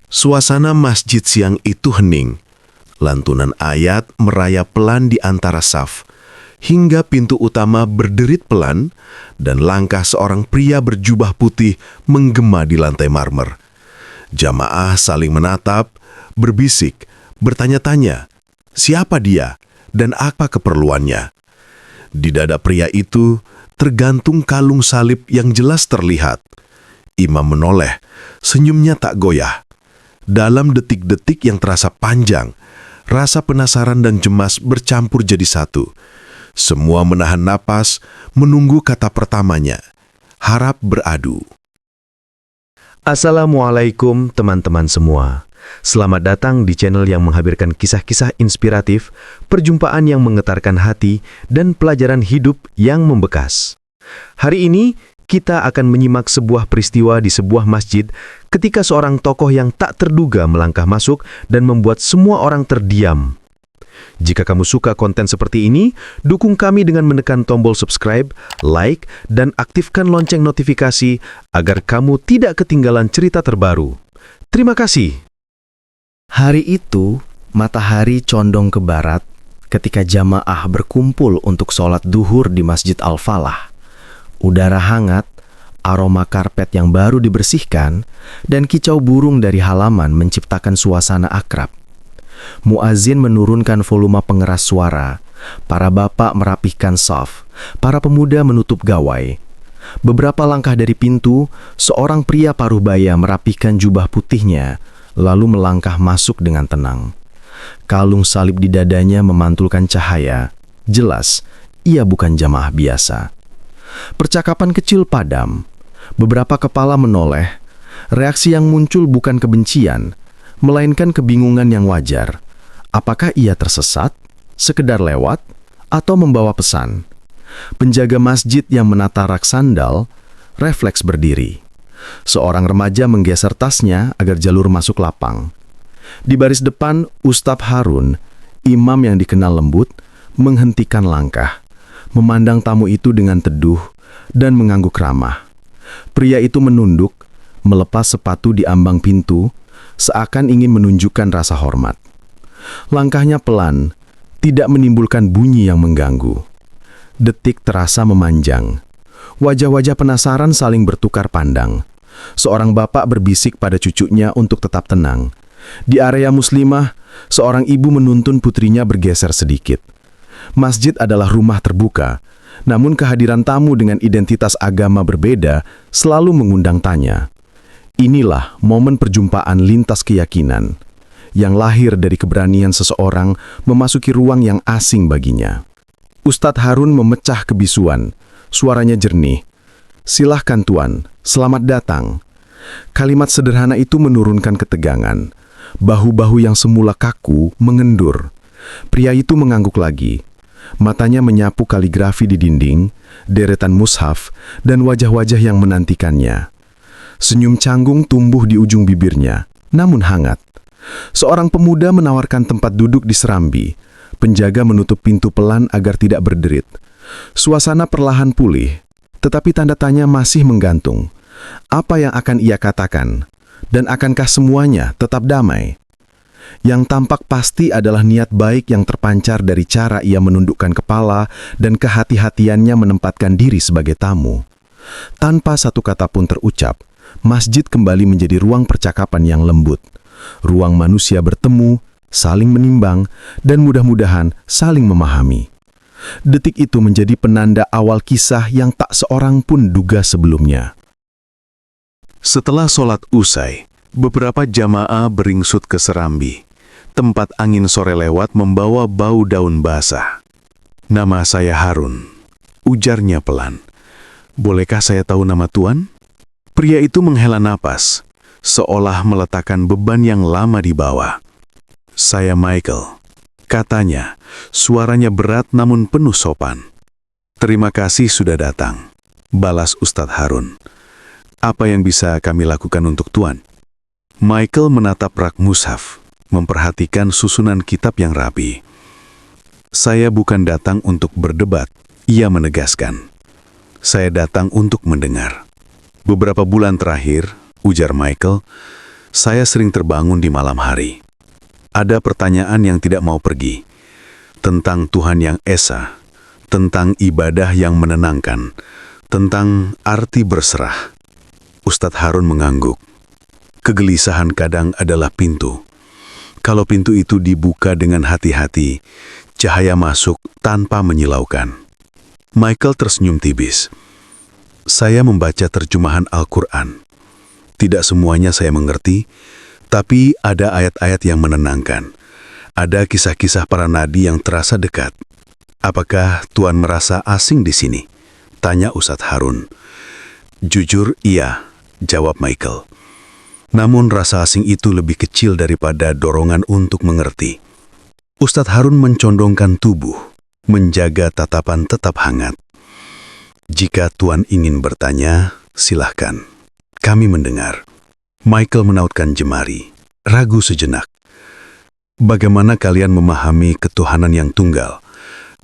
Suasana masjid siang itu hening. Lantunan ayat merayap pelan di antara saf, hingga pintu utama berderit pelan dan langkah seorang pria berjubah putih menggema di lantai marmer. Jamaah saling menatap, berbisik, bertanya-tanya, siapa dia dan apa keperluannya. Di dada pria itu tergantung kalung salib yang jelas terlihat. Imam menoleh, senyumnya tak goyah. Dalam detik-detik yang terasa panjang, rasa penasaran dan cemas bercampur jadi satu. Semua menahan napas, menunggu kata pertamanya. Harap beradu. Assalamualaikum teman-teman semua. Selamat datang di channel yang menghadirkan kisah-kisah inspiratif, perjumpaan yang menggetarkan hati, dan pelajaran hidup yang membekas. Hari ini, kita akan menyimak sebuah peristiwa di sebuah masjid ketika seorang tokoh yang tak terduga melangkah masuk dan membuat semua orang terdiam. Jika kamu suka konten seperti ini, dukung kami dengan menekan tombol subscribe, like, dan aktifkan lonceng notifikasi agar kamu tidak ketinggalan cerita terbaru. Terima kasih. Hari itu, matahari condong ke barat ketika jamaah berkumpul untuk sholat duhur di Masjid Al-Falah. Udara hangat, aroma karpet yang baru dibersihkan, dan kicau burung dari halaman menciptakan suasana akrab. Muazin menurunkan volume pengeras suara, para bapak merapihkan shaf, para pemuda menutup gawai. Beberapa langkah dari pintu, seorang pria paruh-baya merapihkan jubah putihnya, lalu melangkah masuk dengan tenang. Kalung salib di dadanya memantulkan cahaya. Jelas, ia bukan jamaah biasa. Percakapan kecil padam. Beberapa kepala menoleh. Reaksi yang muncul bukan kebencian, melainkan kebingungan yang wajar. Apakah ia tersesat, sekedar lewat, atau membawa pesan? Penjaga masjid yang menata rak sandal refleks berdiri. Seorang remaja menggeser tasnya agar jalur masuk lapang. Di baris depan, Ustadz Harun, imam yang dikenal lembut, menghentikan langkah, memandang tamu itu dengan teduh dan mengangguk ramah. Pria itu menunduk, melepas sepatu di ambang pintu, seakan ingin menunjukkan rasa hormat. Langkahnya pelan, tidak menimbulkan bunyi yang mengganggu. Detik terasa memanjang. Wajah-wajah penasaran saling bertukar pandang. Seorang bapak berbisik pada cucunya untuk tetap tenang. Di area muslimah, seorang ibu menuntun putrinya bergeser sedikit. Masjid adalah rumah terbuka, namun kehadiran tamu dengan identitas agama berbeda selalu mengundang tanya. Inilah momen perjumpaan lintas keyakinan, yang lahir dari keberanian seseorang memasuki ruang yang asing baginya. Ustadz Harun memecah kebisuan, suaranya jernih. Silahkan Tuan, selamat datang. Kalimat sederhana itu menurunkan ketegangan. Bahu-bahu yang semula kaku mengendur. Pria itu mengangguk lagi. Matanya menyapu kaligrafi di dinding, deretan mushaf, dan wajah-wajah yang menantikannya. Senyum canggung tumbuh di ujung bibirnya, namun hangat. Seorang pemuda menawarkan tempat duduk di serambi. Penjaga menutup pintu pelan agar tidak berderit. Suasana perlahan pulih, tetapi tanda tanya masih menggantung. Apa yang akan ia katakan? Dan akankah semuanya tetap damai? Yang tampak pasti adalah niat baik yang terpancar dari cara ia menundukkan kepala dan kehati-hatiannya menempatkan diri sebagai tamu. Tanpa satu kata pun terucap, masjid kembali menjadi ruang percakapan yang lembut. Ruang manusia bertemu, saling menimbang, dan mudah-mudahan saling memahami. Detik itu menjadi penanda awal kisah yang tak seorang pun duga sebelumnya. Setelah sholat usai, beberapa jamaah beringsut ke serambi. Tempat angin sore lewat membawa bau daun basah. Nama saya Harun, ujarnya pelan. Bolehkah saya tahu nama Tuan? Pria itu menghela napas, seolah meletakkan beban yang lama di bawah. Saya Michael, katanya, suaranya berat namun penuh sopan. Terima kasih sudah datang, balas Ustadz Harun. Apa yang bisa kami lakukan untuk Tuan? Michael menatap rak mushaf, memperhatikan susunan kitab yang rapi. Saya bukan datang untuk berdebat, ia menegaskan. Saya datang untuk mendengar. Beberapa bulan terakhir, ujar Michael, Saya sering terbangun di malam hari. Ada pertanyaan yang tidak mau pergi. Tentang Tuhan yang esa, tentang ibadah yang menenangkan, tentang arti berserah. Ustadz Harun mengangguk. Kegelisahan kadang adalah pintu. Kalau pintu itu dibuka dengan hati-hati, cahaya masuk tanpa menyilaukan. Michael tersenyum tipis. Saya membaca terjemahan Al-Quran. Tidak semuanya saya mengerti, tapi ada ayat-ayat yang menenangkan. Ada kisah-kisah para nabi yang terasa dekat. Apakah Tuhan merasa asing di sini? Tanya Ustadz Harun. Jujur, iya, jawab Michael. Namun rasa asing itu lebih kecil daripada dorongan untuk mengerti. Ustadz Harun mencondongkan tubuh, menjaga tatapan tetap hangat. Jika Tuhan ingin bertanya, silahkan. Kami mendengar. Michael menautkan jemari, ragu sejenak. Bagaimana kalian memahami ketuhanan yang tunggal?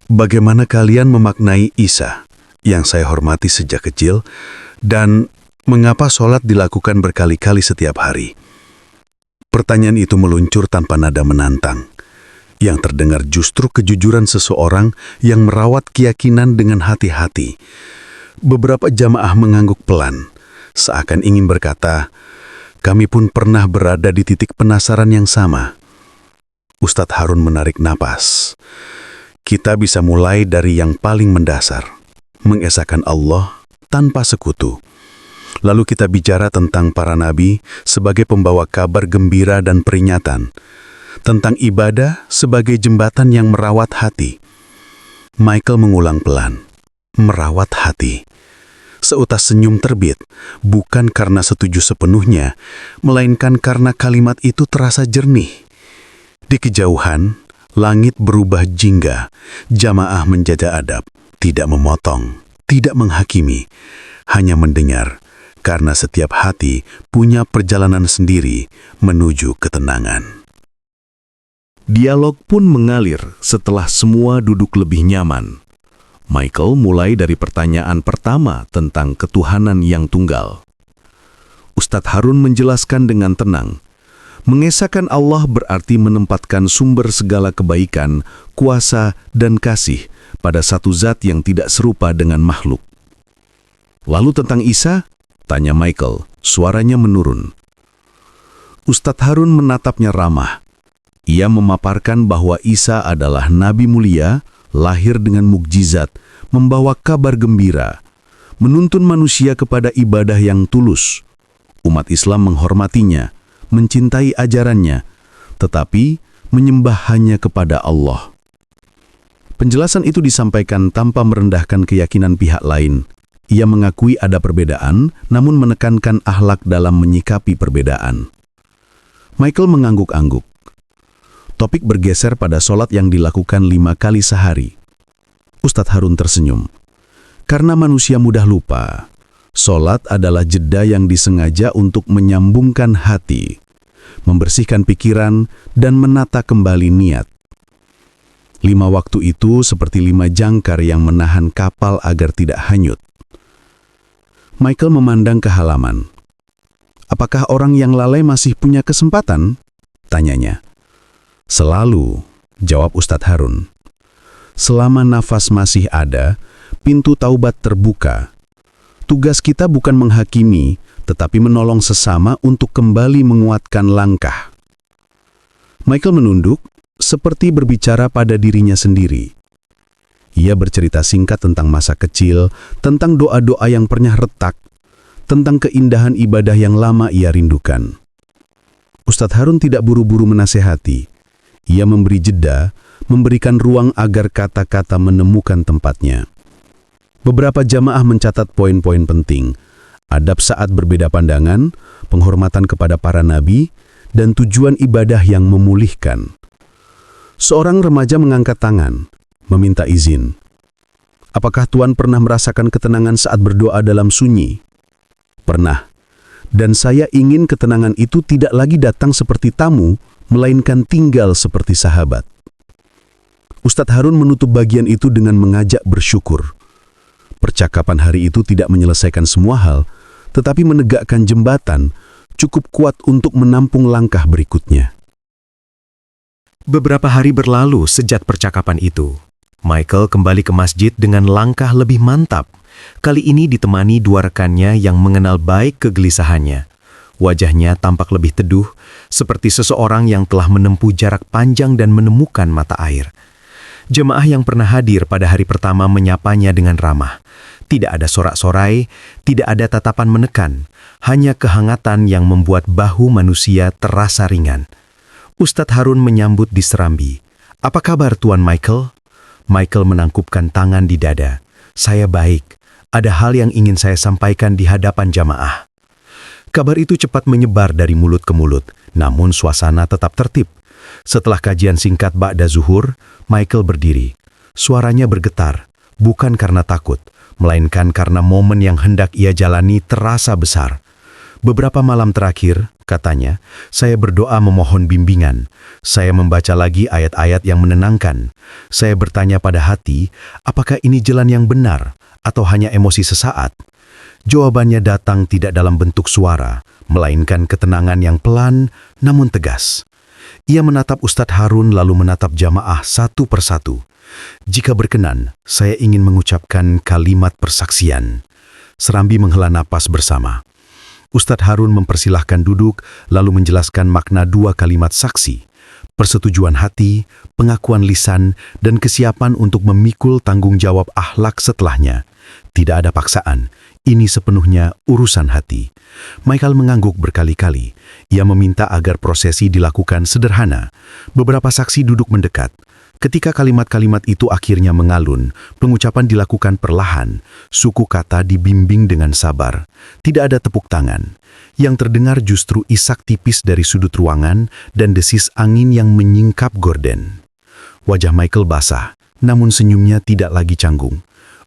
Bagaimana kalian memaknai Isa, yang saya hormati sejak kecil, dan mengapa sholat dilakukan berkali-kali setiap hari? Pertanyaan itu meluncur tanpa nada menantang. Yang terdengar justru kejujuran seseorang yang merawat keyakinan dengan hati-hati. Beberapa jamaah mengangguk pelan, seakan ingin berkata, kami pun pernah berada di titik penasaran yang sama. Ustadz Harun menarik napas. Kita bisa mulai dari yang paling mendasar, mengesahkan Allah tanpa sekutu. Lalu kita bicara tentang para nabi sebagai pembawa kabar gembira dan peringatan, tentang ibadah sebagai jembatan yang merawat hati. Michael mengulang pelan, merawat hati. Seutas senyum terbit, bukan karena setuju sepenuhnya, melainkan karena kalimat itu terasa jernih. Di kejauhan, langit berubah jingga, jamaah menjaga adab, tidak memotong, tidak menghakimi, hanya mendengar. Karena setiap hati punya perjalanan sendiri menuju ketenangan. Dialog pun mengalir setelah semua duduk lebih nyaman. Michael mulai dari pertanyaan pertama tentang ketuhanan yang tunggal. Ustadz Harun menjelaskan dengan tenang, mengesahkan Allah berarti menempatkan sumber segala kebaikan, kuasa, dan kasih pada satu zat yang tidak serupa dengan makhluk. Lalu tentang Isa? Tanya Michael, suaranya menurun. Ustadz Harun menatapnya ramah. Ia memaparkan bahwa Isa adalah nabi mulia, lahir dengan mukjizat, membawa kabar gembira, menuntun manusia kepada ibadah yang tulus. Umat Islam menghormatinya, mencintai ajarannya, tetapi menyembah hanya kepada Allah. Penjelasan itu disampaikan tanpa merendahkan keyakinan pihak lain. Ia mengakui ada perbedaan, namun menekankan akhlak dalam menyikapi perbedaan. Michael mengangguk-angguk. Topik bergeser pada sholat yang dilakukan 5 kali sehari. Ustadz Harun tersenyum. Karena manusia mudah lupa, sholat adalah jeda yang disengaja untuk menyambungkan hati, membersihkan pikiran, dan menata kembali niat. 5 waktu itu seperti 5 jangkar yang menahan kapal agar tidak hanyut. Michael memandang ke halaman. Apakah orang yang lalai masih punya kesempatan? Tanyanya. Selalu, jawab Ustadz Harun. Selama nafas masih ada, pintu taubat terbuka. Tugas kita bukan menghakimi, tetapi menolong sesama untuk kembali menguatkan langkah. Michael menunduk, seperti berbicara pada dirinya sendiri. Ia bercerita singkat tentang masa kecil, tentang doa-doa yang pernah retak, tentang keindahan ibadah yang lama ia rindukan. Ustadz Harun tidak buru-buru menasehati. Ia memberi jeda, memberikan ruang agar kata-kata menemukan tempatnya. Beberapa jamaah mencatat poin-poin penting, adab saat berbeda pandangan, penghormatan kepada para nabi, dan tujuan ibadah yang memulihkan. Seorang remaja mengangkat tangan, meminta izin. Apakah Tuan pernah merasakan ketenangan saat berdoa dalam sunyi? Pernah. Dan saya ingin ketenangan itu tidak lagi datang seperti tamu, melainkan tinggal seperti sahabat. Ustadz Harun menutup bagian itu dengan mengajak bersyukur. Percakapan hari itu tidak menyelesaikan semua hal, tetapi menegakkan jembatan, cukup kuat untuk menampung langkah berikutnya. Beberapa hari berlalu sejak percakapan itu. Michael kembali ke masjid dengan langkah lebih mantap. Kali ini ditemani dua rekannya yang mengenal baik kegelisahannya. Wajahnya tampak lebih teduh, seperti seseorang yang telah menempuh jarak panjang dan menemukan mata air. Jemaah yang pernah hadir pada hari pertama menyapanya dengan ramah. Tidak ada sorak-sorai, tidak ada tatapan menekan, hanya kehangatan yang membuat bahu manusia terasa ringan. Ustadz Harun menyambut di serambi. "Apa kabar Tuan Michael?" Michael menangkupkan tangan di dada. "Saya baik. Ada hal yang ingin saya sampaikan di hadapan jamaah." Kabar itu cepat menyebar dari mulut ke mulut, namun suasana tetap tertib. Setelah kajian singkat ba'da zuhur, Michael berdiri. Suaranya bergetar, bukan karena takut, melainkan karena momen yang hendak ia jalani terasa besar. "Beberapa malam terakhir," katanya, "saya berdoa memohon bimbingan. Saya membaca lagi ayat-ayat yang menenangkan. Saya bertanya pada hati, apakah ini jalan yang benar atau hanya emosi sesaat? Jawabannya datang tidak dalam bentuk suara, melainkan ketenangan yang pelan namun tegas." Ia menatap Ustadz Harun lalu menatap jamaah satu persatu. "Jika berkenan, saya ingin mengucapkan kalimat persaksian." Serambi menghela napas bersama. Ustadz Harun mempersilahkan duduk lalu menjelaskan makna dua kalimat saksi. Persetujuan hati, pengakuan lisan, dan kesiapan untuk memikul tanggung jawab akhlak setelahnya. Tidak ada paksaan, ini sepenuhnya urusan hati. Michael mengangguk berkali-kali. Ia meminta agar prosesi dilakukan sederhana. Beberapa saksi duduk mendekat. Ketika kalimat-kalimat itu akhirnya mengalun, pengucapan dilakukan perlahan, suku kata dibimbing dengan sabar. Tidak ada tepuk tangan. Yang terdengar justru isak tipis dari sudut ruangan dan desis angin yang menyingkap gorden. Wajah Michael basah, namun senyumnya tidak lagi canggung.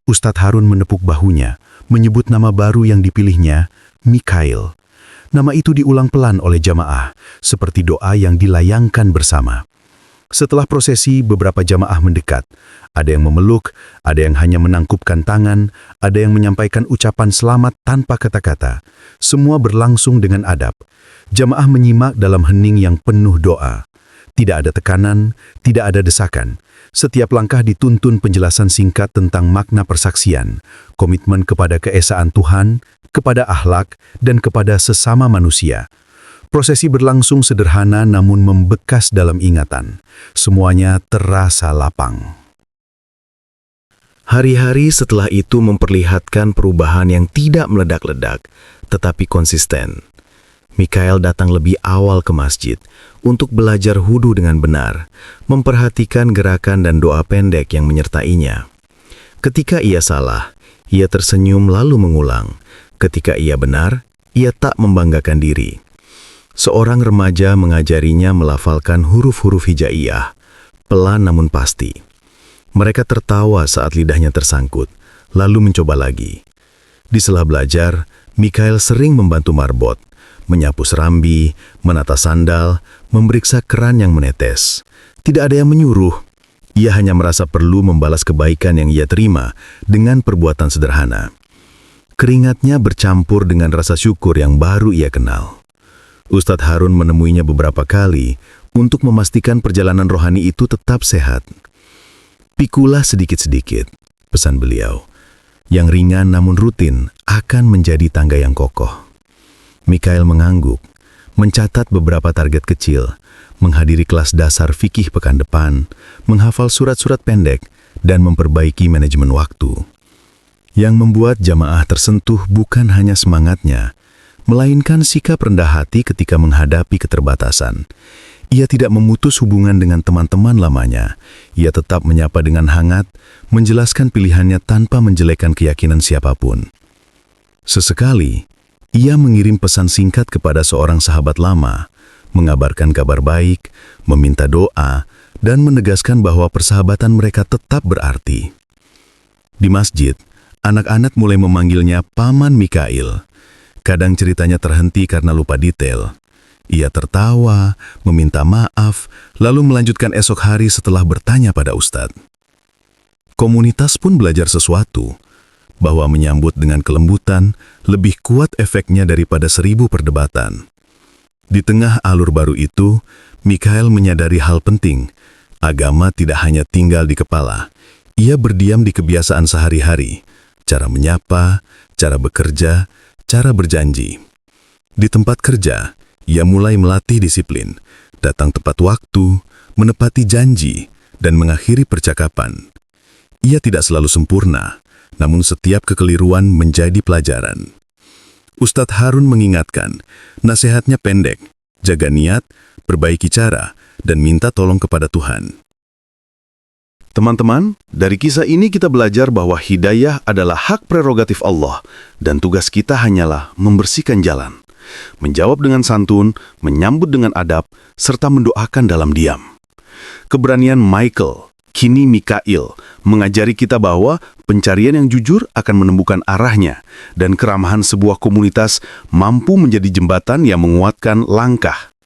Ustadz Harun menepuk bahunya, menyebut nama baru yang dipilihnya, Mikhail. Nama itu diulang pelan oleh jamaah, seperti doa yang dilayangkan bersama. Setelah prosesi, beberapa jamaah mendekat. Ada yang memeluk, ada yang hanya menangkupkan tangan, ada yang menyampaikan ucapan selamat tanpa kata-kata. Semua berlangsung dengan adab. Jamaah menyimak dalam hening yang penuh doa. Tidak ada tekanan, tidak ada desakan. Setiap langkah dituntun penjelasan singkat tentang makna persaksian, komitmen kepada keesaan Tuhan, kepada akhlak, dan kepada sesama manusia. Prosesi berlangsung sederhana namun membekas dalam ingatan. Semuanya terasa lapang. Hari-hari setelah itu memperlihatkan perubahan yang tidak meledak-ledak, tetapi konsisten. Mikhail datang lebih awal ke masjid untuk belajar wudhu dengan benar, memperhatikan gerakan dan doa pendek yang menyertainya. Ketika ia salah, ia tersenyum lalu mengulang. Ketika ia benar, ia tak membanggakan diri. Seorang remaja mengajarinya melafalkan huruf-huruf hijaiyah, pelan namun pasti. Mereka tertawa saat lidahnya tersangkut, lalu mencoba lagi. Di sela belajar, Mikhail sering membantu marbot, menyapu serambi, menata sandal, memeriksa keran yang menetes. Tidak ada yang menyuruh. Ia hanya merasa perlu membalas kebaikan yang ia terima dengan perbuatan sederhana. Keringatnya bercampur dengan rasa syukur yang baru ia kenal. Ustadz Harun menemuinya beberapa kali untuk memastikan perjalanan rohani itu tetap sehat. "Pikulah sedikit-sedikit," pesan beliau. "Yang ringan namun rutin akan menjadi tangga yang kokoh." Mikhail mengangguk, mencatat beberapa target kecil, menghadiri kelas dasar fikih pekan depan, menghafal surat-surat pendek, dan memperbaiki manajemen waktu. Yang membuat jamaah tersentuh bukan hanya semangatnya, melainkan sikap rendah hati ketika menghadapi keterbatasan. Ia tidak memutus hubungan dengan teman-teman lamanya. Ia tetap menyapa dengan hangat, menjelaskan pilihannya tanpa menjelekkan keyakinan siapapun. Sesekali, ia mengirim pesan singkat kepada seorang sahabat lama, mengabarkan kabar baik, meminta doa, dan menegaskan bahwa persahabatan mereka tetap berarti. Di masjid, anak-anak mulai memanggilnya Paman Mikhail. Kadang ceritanya terhenti karena lupa detail. Ia tertawa, meminta maaf, lalu melanjutkan esok hari setelah bertanya pada Ustadz. Komunitas pun belajar sesuatu, bahwa menyambut dengan kelembutan lebih kuat efeknya daripada 1000 perdebatan. Di tengah alur baru itu, Mikhail menyadari hal penting. Agama tidak hanya tinggal di kepala, ia berdiam di kebiasaan sehari-hari, cara menyapa, cara bekerja, cara berjanji. Di tempat kerja, ia mulai melatih disiplin, datang tepat waktu, menepati janji, dan mengakhiri percakapan. Ia tidak selalu sempurna, namun setiap kekeliruan menjadi pelajaran. Ustadz Harun mengingatkan, nasihatnya pendek, jaga niat, perbaiki cara, dan minta tolong kepada Tuhan. Teman-teman, dari kisah ini kita belajar bahwa hidayah adalah hak prerogatif Allah dan tugas kita hanyalah membersihkan jalan, menjawab dengan santun, menyambut dengan adab, serta mendoakan dalam diam. Keberanian Michael, kini Mikhail, mengajari kita bahwa pencarian yang jujur akan menemukan arahnya dan keramahan sebuah komunitas mampu menjadi jembatan yang menguatkan langkah.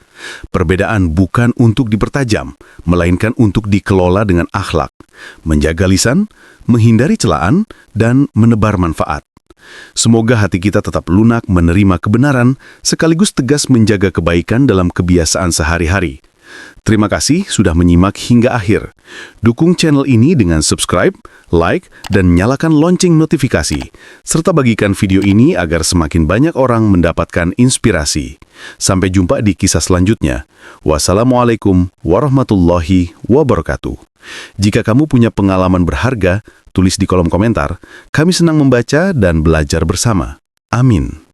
Perbedaan bukan untuk dipertajam, melainkan untuk dikelola dengan akhlak, menjaga lisan, menghindari celaan, dan menebar manfaat. Semoga hati kita tetap lunak menerima kebenaran, sekaligus tegas menjaga kebaikan dalam kebiasaan sehari-hari. Terima kasih sudah menyimak hingga akhir. Dukung channel ini dengan subscribe, like, dan nyalakan lonceng notifikasi, serta bagikan video ini agar semakin banyak orang mendapatkan inspirasi. Sampai jumpa di kisah selanjutnya. Wassalamualaikum warahmatullahi wabarakatuh. Jika kamu punya pengalaman berharga, tulis di kolom komentar. Kami senang membaca dan belajar bersama. Amin.